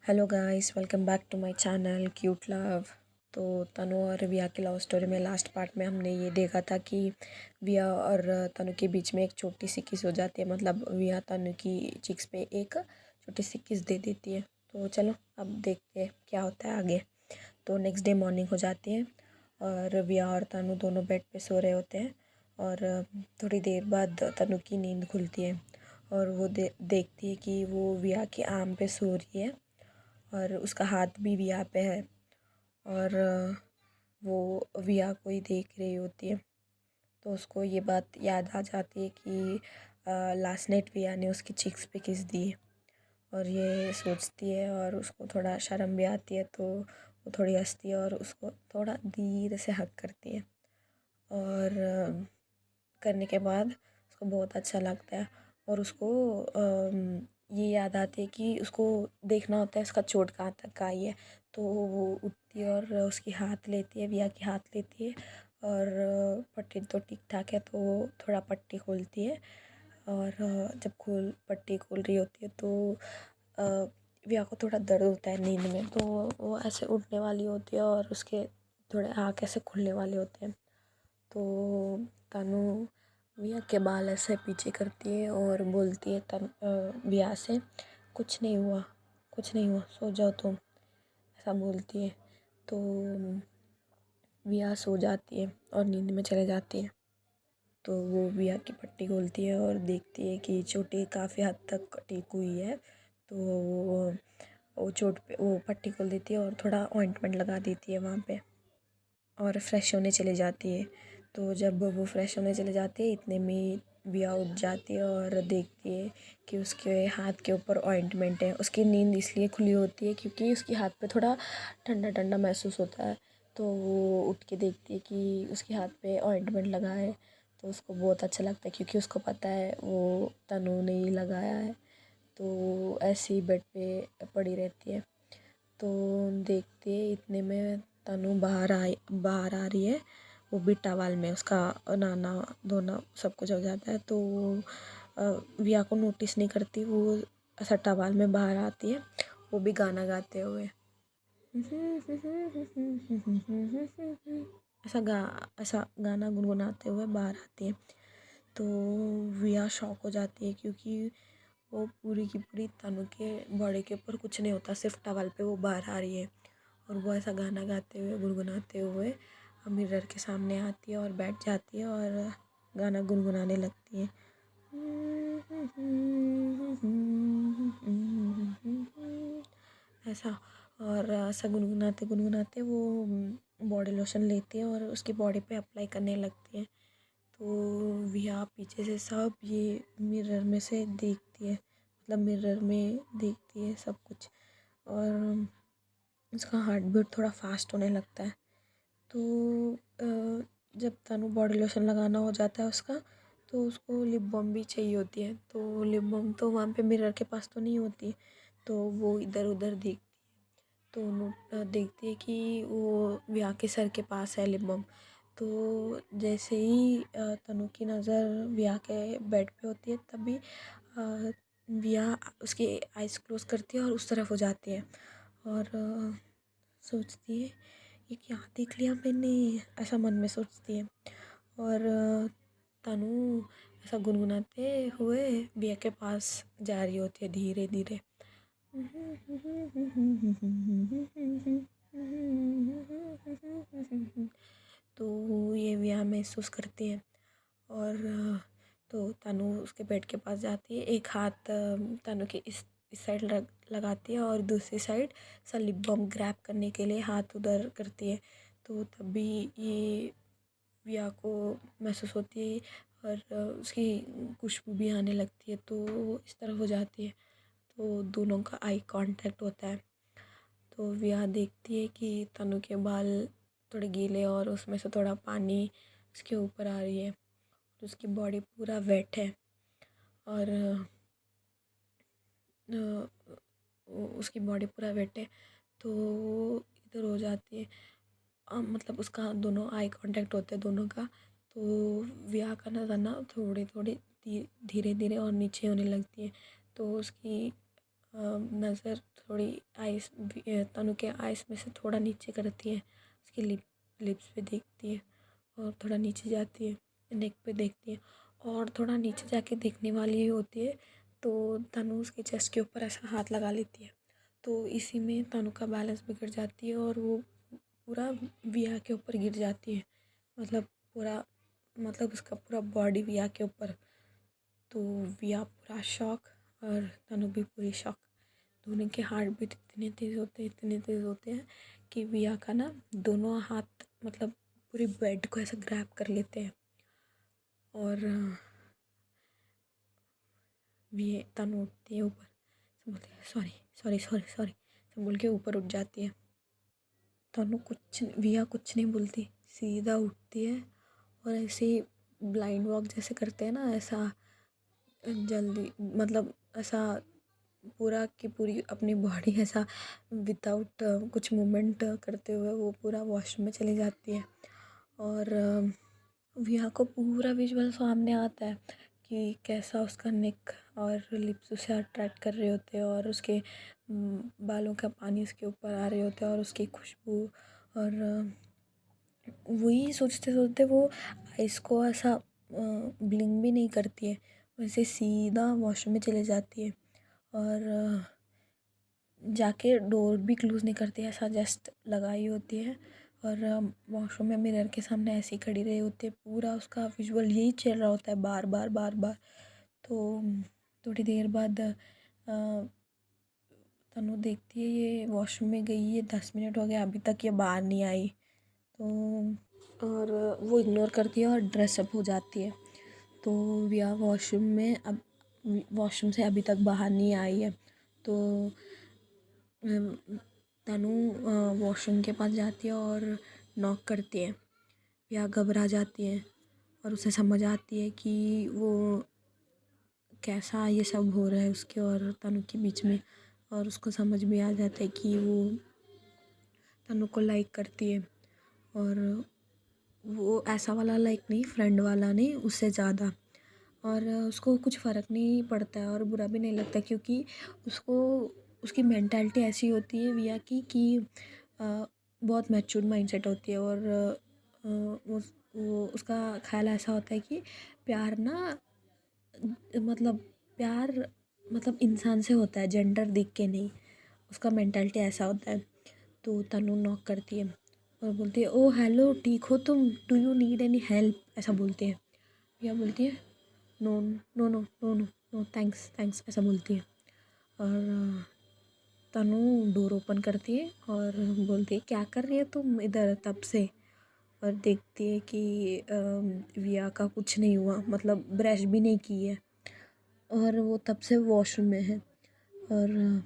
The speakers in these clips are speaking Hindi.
Hello guys, welcome back to my channel cute love. तो तनु और विया की लव स्टोरी में लास्ट पार्ट में हमने ये देखा था कि विया और तनु के बीच में एक छोटी सी किस हो जाती है। मतलब विया तनु की चिक्स पे एक छोटी सी किस दे देती है। तो चलो अब देखते हैं क्या होता है आगे। तो नेक्स्ट डे मॉर्निंग हो जाती है और विया और तनु दोनों बेड पे सो रहे होते हैं। और थोड़ी देर बाद तनु की नींद खुलती है और वो देखती है कि वो विया के आर्म पे सो रही है और उसका हाथ भी विया पे है और वो विया को ही देख रही होती है। तो उसको ये बात याद आ जाती है कि लास्ट नाइट विया ने उसकी चिक्स पे किस दी और ये सोचती है और उसको थोड़ा शर्म भी आती है। तो वो थोड़ी हंसती है और उसको थोड़ा धीरे से हग करती है और करने के बाद उसको बहुत अच्छा लगता है। और उसको ये याद आती है कि उसको देखना होता है उसका चोट कहाँ तक आई है। तो वो उठती है और उसकी हाथ लेती है, विया की हाथ लेती है और पट्टी तो ठीक ठाक है तो थोड़ा पट्टी खोलती है। और जब पट्टी खोल रही होती है तो विया को थोड़ा दर्द होता है नींद में। तो वो ऐसे उठने वाली होती है और उसके थोड़े आँख ऐसे खुलने वाले होते हैं। तो तनु विया के बाल ऐसे पीछे करती है और बोलती है विया से, कुछ नहीं हुआ, कुछ नहीं हुआ, सो जाओ तुम, ऐसा बोलती है। तो विया सो जाती है और नींद में चले जाती है। तो वो विया की पट्टी खोलती है और देखती है कि चोटी काफ़ी हद तक ठीक हुई है। तो वो चोट पे वो पट्टी खोल देती है और थोड़ा ऑइंटमेंट लगा देती है वहाँ पे और फ्रेश होने चली जाती है। तो जब वो फ्रेश होने चले जाती है इतने में विया उठ जाती है और देखती है कि उसके हाथ के ऊपर ऑइंटमेंट है। उसकी नींद इसलिए खुली होती है क्योंकि उसके हाथ पे थोड़ा ठंडा ठंडा महसूस होता है। तो वो उठ के देखती है कि उसके हाथ पे ऑइंटमेंट लगा है। तो उसको बहुत अच्छा लगता है क्योंकि उसको पता है वो तनु ने ही लगाया है। तो ऐसे ही बेड पे पड़ी रहती है। तो देखते इतने में तनु बाहर आ रही है। वो भी टवाल में उसका नहाना धोना सब कुछ हो जाता है। तो विया को नोटिस नहीं करती, वो ऐसा टवाल में बाहर आती है, वो भी गाना गाते हुए ऐसा गाना गुनगुनाते हुए बाहर आती है। तो विया शॉक हो जाती है क्योंकि वो पूरी की पूरी तनु के बॉडी के ऊपर कुछ नहीं होता, सिर्फ टवल पे वो बाहर आ रही है। और वो ऐसा गाना गाते हुए गुनगुनाते हुए मिरर के सामने आती है और बैठ जाती है और गाना गुनगुनाने लगती है ऐसा। और ऐसा गुनगुनाते गुनगुनाते वो बॉडी लोशन लेती है और उसकी बॉडी पे अप्लाई करने लगती है। तो विया पीछे से सब ये मिरर में से देखती है, मतलब मिरर में देखती है सब कुछ। और उसका हार्ट बीट थोड़ा फास्ट होने लगता है। तो जब तनु बॉडी लोशन लगाना हो जाता है उसका, तो उसको लिप बाम भी चाहिए होती है। तो लिप बाम तो वहाँ पे मिरर के पास तो नहीं होती। तो वो इधर उधर देखती है। तो देखती है कि वो विया के सर के पास है लिप बाम। तो जैसे ही तनु की नज़र विया के बेड पे होती है तभी विया उसकी आइज़ क्लोज करती है और उस तरफ हो जाती है और सोचती है ये क्या देख लिया मैंने, ऐसा मन में सोचती है। और तनु ऐसा गुनगुनाते हुए विया के पास जा रही होती है धीरे धीरे। तो ये विया महसूस करती है और तो तनु उसके बेड के पास जाती है, एक हाथ तनु के इस साइड लगाती है और दूसरी साइड सा लिप बाम ग्रैब करने के लिए हाथ उधर करती है। तो तभी ये विया को महसूस होती है और उसकी खुशबू भी आने लगती है। तो इस तरह हो जाती है। तो दोनों का आई कांटेक्ट होता है। तो विया देखती है कि तनु के बाल थोड़े गीले और उसमें से थोड़ा पानी उसके ऊपर आ रही है। उसकी बॉडी पूरा वेट है और उसकी बॉडी पूरा वेट है। तो इधर हो जाती है, मतलब उसका दोनों आई कांटेक्ट होते हैं दोनों का। तो विया का नज़र ना थोड़ी थोड़ी धीरे धीरे और नीचे होने लगती है। तो उसकी नज़र थोड़ी आइस तनु के आइस में से थोड़ा नीचे करती है, उसकी लिप्स पे देखती है और थोड़ा नीचे जाती है, नेक पे देखती है और थोड़ा नीचे जाके देखने वाली ही होती है। तो तनु उसके चेस्ट के ऊपर ऐसा हाथ लगा लेती है। तो इसी में तनु का बैलेंस बिगड़ जाती है और वो पूरा विया के ऊपर गिर जाती है, मतलब पूरा, मतलब उसका पूरा बॉडी विया के ऊपर। तो विया पूरा शॉक और तनु भी पूरी शॉक। दोनों के हार्ट बीट इतने तेज़ होते हैं, इतने तेज़ होते हैं कि विया का ना दोनों हाथ मतलब पूरी बेड को ऐसा ग्रैब कर लेते हैं और ये तनु उठती है ऊपर, सब बोलते हैं सॉरी सॉरी सॉरी सॉरी, सब बोल के ऊपर उठ जाती है। तनु विया कुछ नहीं बोलती, सीधा उठती है और ऐसे ही ब्लाइंड वॉक जैसे करते हैं ना, ऐसा जल्दी मतलब ऐसा पूरा की पूरी अपनी बॉडी ऐसा विदाउट कुछ मूवमेंट करते हुए वो पूरा वॉशरूम में चली जाती है। और विया को पूरा विजुअल सामने आता है कि कैसा उसका नेक और लिप्स उसे अट्रैक्ट कर रहे होते हैं और उसके बालों का पानी उसके ऊपर आ रहे होते हैं और उसकी खुशबू। और वही सोचते सोचते वो आइस को ऐसा ब्लिंक भी नहीं करती है, वैसे सीधा वॉशरूम में चले जाती है और जाके डोर भी क्लोज़ नहीं करती है, ऐसा जस्ट लगाई होती है और वॉशरूम में मिरर के सामने ऐसे ही खड़ी रही होती है। पूरा उसका विजुअल यही चल रहा होता है बार बार बार बार। तो थोड़ी देर बाद तनु देखती है ये वॉशरूम में गई है, 10 मिनट हो गया अभी तक ये बाहर नहीं आई। तो और वो इग्नोर करती है और ड्रेसअप हो जाती है। तो विया वॉशरूम से अभी तक बाहर नहीं आई है। तो तनु वॉशरूम के पास जाती है और नॉक करती है। विया घबरा जाती है और उसे समझ आती है कि वो कैसा ये सब हो रहा है उसके और तनु के बीच में, और उसको समझ में आ जाता है कि वो तनु को लाइक करती है और वो ऐसा वाला लाइक नहीं, फ्रेंड वाला नहीं, उससे ज़्यादा। और उसको कुछ फ़र्क नहीं पड़ता है और बुरा भी नहीं लगता क्योंकि उसको उसकी मेंटालिटी ऐसी होती है विया की कि बहुत मैच्योर माइंडसेट होती है और वो उसका ख्याल ऐसा होता है कि प्यार ना मतलब प्यार मतलब इंसान से होता है, जेंडर देख के नहीं। उसका मेंटालिटी ऐसा होता है। तो तनु नॉक करती है और बोलती है ओ हेलो, ठीक हो तुम, do you need any help, ऐसा बोलती है। या बोलती है no no no no no no thanks thanks, ऐसा बोलती है। और तनु डोर ओपन करती है और बोलती है क्या कर रही है तुम इधर तब से। और देखती है कि विया का कुछ नहीं हुआ, मतलब ब्रश भी नहीं की है और वो तब से वॉशरूम में है। और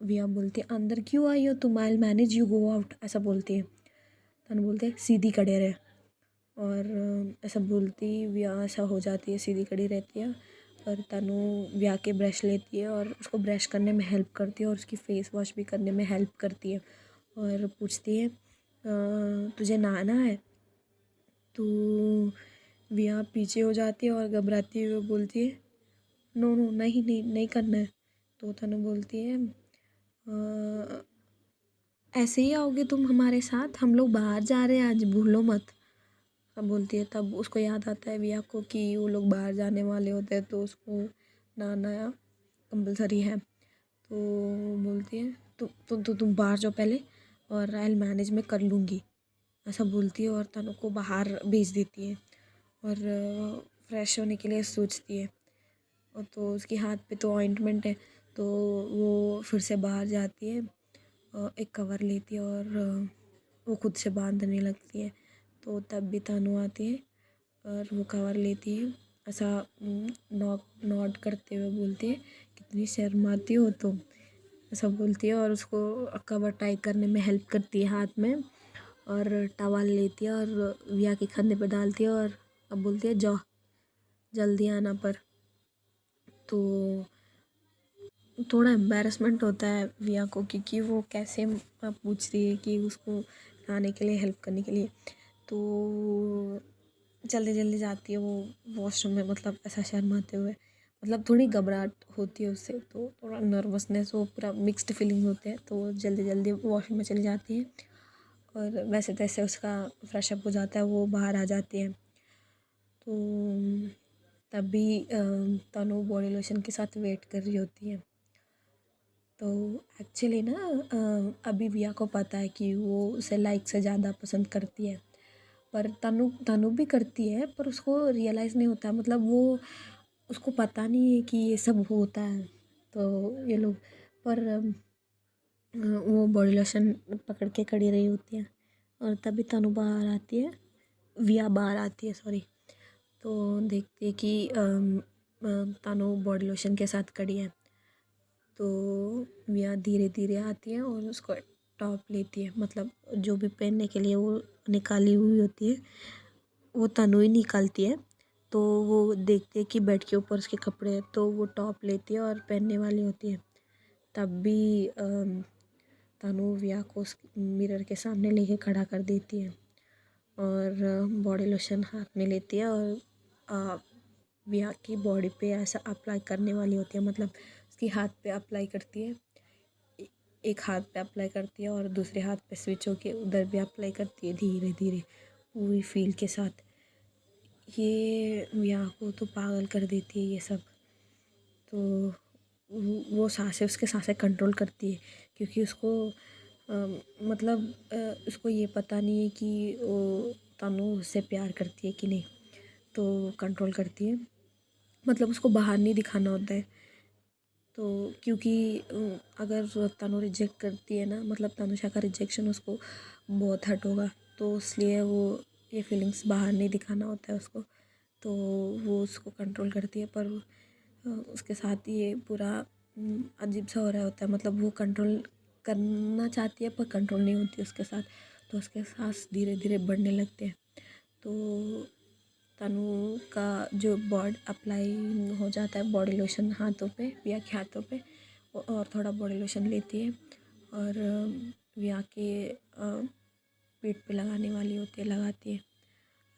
विया बोलती है अंदर क्यों आई हो तुम, I manage, you go out, ऐसा बोलती है। तनु बोलते हैं सीधी खड़े रहे। और ऐसा बोलती विया ऐसा हो जाती है, सीधी खड़ी रहती है और तनु विया के ब्रश लेती है और उसको ब्रश करने में हेल्प करती है और उसकी फ़ेस वॉश भी करने में हेल्प करती है और पूछती है तुझे नहाना है। तो विया पीछे हो जाती है और घबराती हुई बोलती है नो नो नहीं नहीं नहीं करना है। तो तनु बोलती है ऐसे ही आओगे तुम हमारे साथ, हम लोग बाहर जा रहे हैं आज, भूलो मत। तब बोलती है, तब उसको याद आता है विया को कि वो लोग बाहर जाने वाले होते हैं तो उसको नहाना कंपलसरी है। तो बोलती है तुम बाहर जाओ पहले और आई मैनेज में कर लूँगी, ऐसा बोलती है और तनु को बाहर भेज देती है और फ्रेश होने के लिए सोचती है। और तो उसके हाथ पे तो ऑइंटमेंट है, तो वो फिर से बाहर जाती है, एक कवर लेती है और वो खुद से बांधने लगती है। तो तब भी तनु आती है और वो कवर लेती है, ऐसा नॉड करते हुए बोलती है कितनी शर्माती हो तुम, ऐसा बोलती है और उसको कवर टाई करने में हेल्प करती है हाथ में और टॉवल लेती है और विया के कंधे पर डालती है और अब बोलती है जाओ जल्दी आना। पर तो थोड़ा एम्बैरेसमेंट होता है विया को क्योंकि वो कैसे पूछ रही है कि उसको नहाने के लिए हेल्प करने के लिए। तो जल्दी जल्दी जाती है वो वॉशरूम में, मतलब ऐसा शर्माते हुए। मतलब थोड़ी घबराहट होती है उससे, तो थोड़ा नर्वसनेस, वो पूरा मिक्स्ड फीलिंग होते हैं, तो जल्दी जल्दी वॉशरूम में चली जाती है। और वैसे तैसे उसका फ्रेश अप हो जाता है, वो बाहर आ जाती है। तो तभी तनु बॉडी लोशन के साथ वेट कर रही होती है। तो एक्चुअली ना अभी विया को पता है कि वो उसे लाइक से ज़्यादा पसंद करती है, पर तनु तनु भी करती है, पर उसको रियलाइज़ नहीं होता, मतलब वो उसको पता नहीं है कि ये सब होता है। तो ये लोग, पर वो बॉडी लोशन पकड़ के खड़ी रही होती है, और तभी तनु बाहर आती है, विया बाहर आती है, सॉरी। तो देखती है कि तनु बॉडी लोशन के साथ खड़ी है। तो विया धीरे धीरे आती है और उसको टॉप लेती है, मतलब जो भी पहनने के लिए वो निकाली हुई होती है वो तनु ही निकालती है। तो वो देखती है कि बेड के ऊपर उसके कपड़े हैं, तो वो टॉप लेती है और पहनने वाली होती है। तब भी तनु विया को उस मिरर के सामने लेके खड़ा कर देती है, और बॉडी लोशन हाथ में लेती है, और विया की बॉडी पे ऐसा अप्लाई करने वाली होती है, मतलब उसकी हाथ पे अप्लाई करती है, एक हाथ पे अप्लाई करती है और दूसरे हाथ पे स्विच होके उधर भी अप्लाई करती है, धीरे धीरे पूरी फील के साथ। ये विया को तो पागल कर देती है ये सब। तो वो सांसें, उसके सांसें कंट्रोल करती है, क्योंकि उसको मतलब उसको ये पता नहीं है कि वो तनु उससे प्यार करती है कि नहीं, तो कंट्रोल करती है, मतलब उसको बाहर नहीं दिखाना होता है। तो क्योंकि अगर तनु रिजेक्ट करती है ना, मतलब तनुषा का रिजेक्शन उसको बहुत हर्ट होगा, तो इसलिए वो ये फीलिंग्स बाहर नहीं दिखाना होता है उसको। तो वो उसको कंट्रोल करती है, पर उसके साथ ये पूरा अजीब सा हो रहा होता है, मतलब वो कंट्रोल करना चाहती है पर कंट्रोल नहीं होती उसके साथ। तो उसके सांस धीरे धीरे बढ़ने लगते हैं। तो तनु का जो बॉडी अप्लाई हो जाता है, बॉडी लोशन हाथों पे, विया के हाथों पे, और थोड़ा बॉडी लोशन लेती है और विया के पीठ पे लगाने वाली होती है, लगाती है,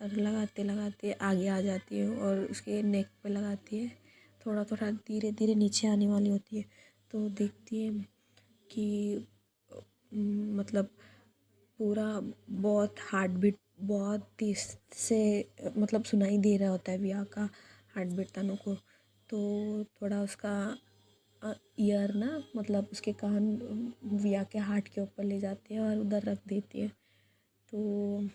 और लगाते लगाते आगे आ जाती है और उसके नेक पे लगाती है, थोड़ा थोड़ा धीरे धीरे नीचे आने वाली होती है। तो देखती है कि मतलब पूरा बहुत हार्ट बीट बहुत तेज से मतलब सुनाई दे रहा होता है विया का हार्ट बीट तनु को। तो थोड़ा उसका ईयर ना, मतलब उसके कान विया के हार्ट के ऊपर ले जाती है और उधर रख देती है। तो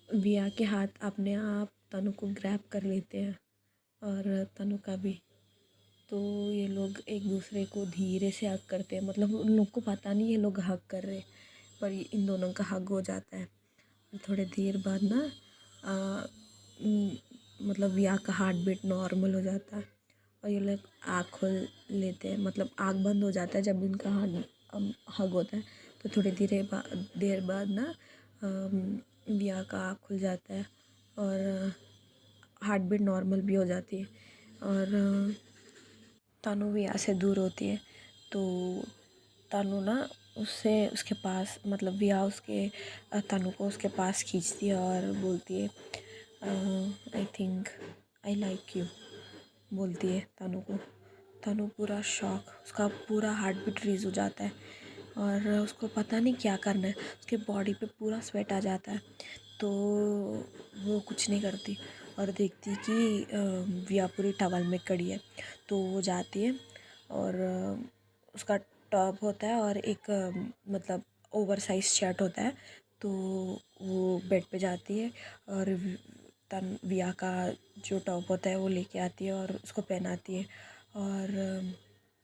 विया के हाथ अपने आप तनु को ग्रैब कर लेते हैं, और तनु का भी। तो ये लोग एक दूसरे को धीरे से हग करते हैं, मतलब उन लोग को पता नहीं ये लोग हग कर रहे, पर इन दोनों का हग हो जाता है। थोड़ी देर बाद ना आ, न- मतलब विया का हार्ट बीट नॉर्मल हो जाता है, और ये लोग आँख खोल लेते हैं, मतलब आँख बंद हो जाता है जब इनका हार्ट हग होता है। तो थोड़ी देर बाद ना विया का आँख खुल जाता है, और हार्ट बीट नॉर्मल भी हो जाती है, और तनु विया से दूर होती है। तो तनु ना उससे उसके पास, मतलब विया उसके तनु को उसके पास खींचती है और बोलती है I think I like you, बोलती है तनु को। तनु पूरा शॉक, उसका पूरा हार्ट बीट रेज हो जाता है, और उसको पता नहीं क्या करना है, उसके बॉडी पे पूरा स्वेट आ जाता है। तो वो कुछ नहीं करती और देखती कि विया पूरी टवल में खड़ी है। तो वो जाती है, और उसका टॉप होता है और एक मतलब ओवर साइज शर्ट होता है। तो वो बेड पे जाती है, और तन विया का जो टॉप होता है वो लेके आती है और उसको पहनाती है, और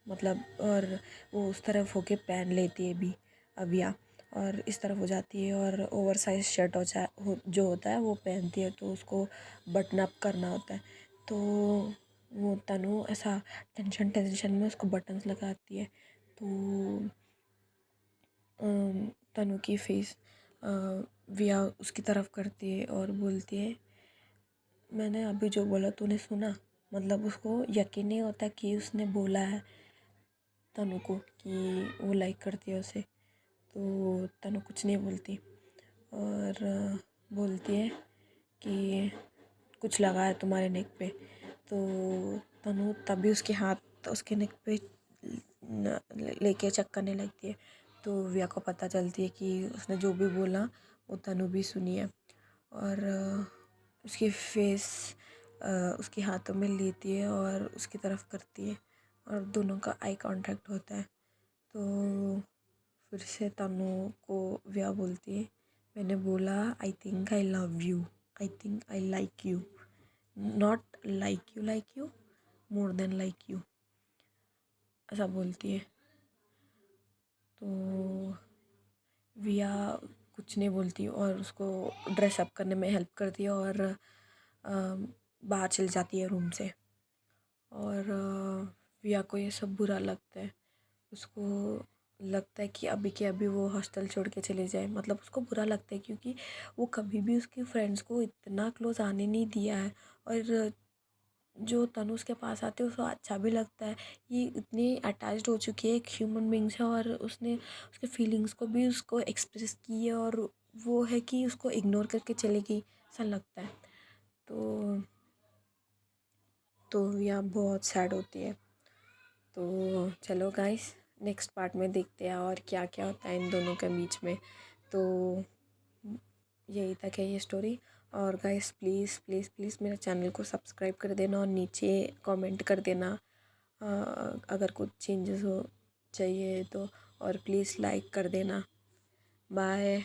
मतलब और वो उस तरफ होके पहन लेती है भी विया, और इस तरफ हो जाती है, और ओवर साइज शर्ट जो होता है वो पहनती है। तो उसको बटन अप करना होता है। तो वो तनु ऐसा टेंशन टेंशन में उसको बटन्स लगाती है। तो तनु की फेस विया उसकी तरफ करती है और बोलती है, मैंने अभी जो बोला तूने सुना? मतलब उसको यकीन नहीं होता कि उसने बोला है तनु को कि वो लाइक करती है उसे। तो तनु कुछ नहीं बोलती, और बोलती है कि कुछ लगा है तुम्हारे नेक पे। तो तनु तभी उसके हाथ उसके नेक पे लेके चेक करने लगती है। तो विया को पता चलती है कि उसने जो भी बोला वो तनु भी सुनी है। और उसकी फेस उसके हाथों में लेती है और उसकी तरफ करती है और दोनों का आई कांटेक्ट होता है। तो फिर से तनु को विया बोलती है, मैंने बोला I think I love you, I think I like you, not like you, more than like you, ऐसा बोलती है। तो विया कुछ नहीं बोलती और उसको ड्रेसअप करने में हेल्प करती है और बाहर चली जाती है रूम से। और विया को ये सब बुरा लगता है। उसको लगता है कि अभी के अभी वो हॉस्टल छोड़ के चले जाए। मतलब उसको बुरा लगता है क्योंकि वो कभी भी उसके फ्रेंड्स को इतना क्लोज आने नहीं दिया है। और जो तनु उसके पास आते हैं उसको अच्छा भी लगता है। ये इतनी अटैच्ड हो चुकी है एक ह्यूमन बीइंग से और उसने उसके फीलिंग्स को भी उसको एक्सप्रेस की है और वो है कि उसको इग्नोर करके चलेगी ऐसा लगता है। तो यह बहुत सैड होती है। तो चलो गाइस नेक्स्ट पार्ट में देखते हैं और क्या क्या होता है इन दोनों के बीच में। तो यही तक है ये स्टोरी। और गाइस प्लीज़ प्लीज़ प्लीज़ मेरे चैनल को सब्सक्राइब कर देना और नीचे कमेंट कर देना अगर कुछ चेंजेस हो चाहिए तो। और प्लीज़ लाइक कर देना। बाय।